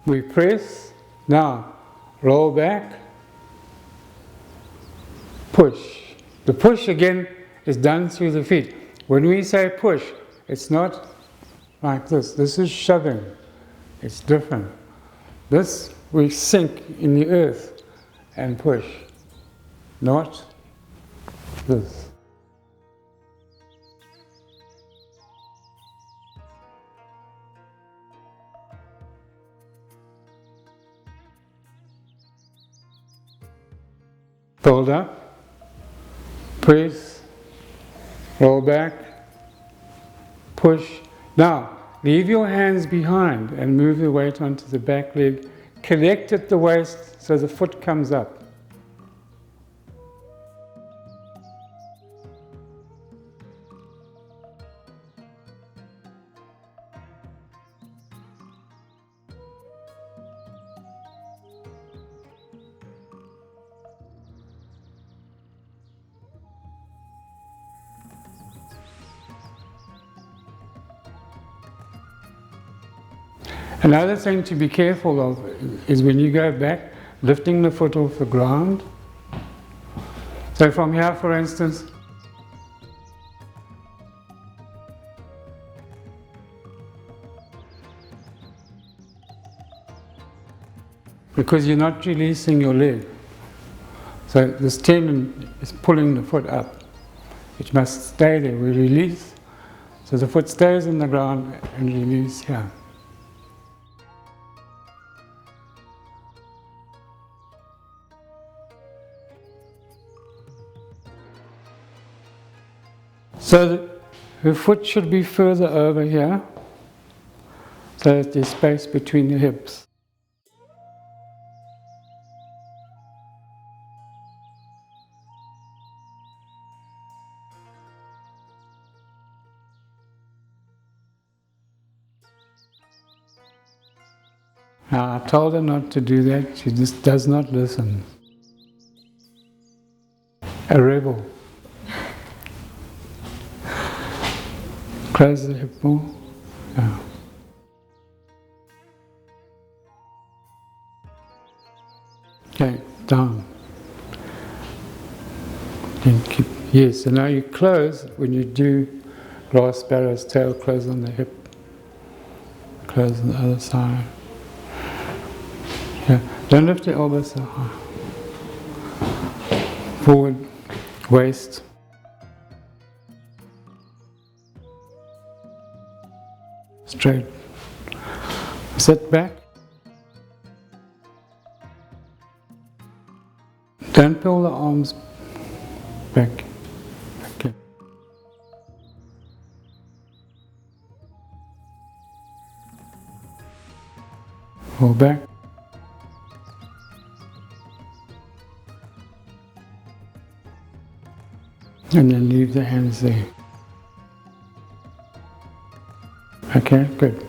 We press, now roll back, push. The push again is done through the feet. When we say push, it's not like this. This is shoving. It's different. This we sink in the earth and push, not this. Fold up, press, roll back, push. Now, leave your hands behind and move the weight onto the back leg. Connect at the waist so the foot comes up. Another thing to be careful of is when you go back, lifting the foot off the ground. So from here, for instance, because you're not releasing your leg. So this tendon is pulling the foot up. It must stay there. We release, so the foot stays in the ground and release here. So the foot should be further over here, so that there's space between the hips. Now, I told her not to do that, she just does not listen. A rebel. Close the hip more. Yeah. Okay, down. And keep, yes, so now you close, when you do glass sparrow's tail, close on the hip. Close on the other side. Yeah, don't lift the elbows so high. Forward, waist. Straight. Sit back. Don't pull the arms back. Okay. Pull back. And then leave the hands there. Okay, good.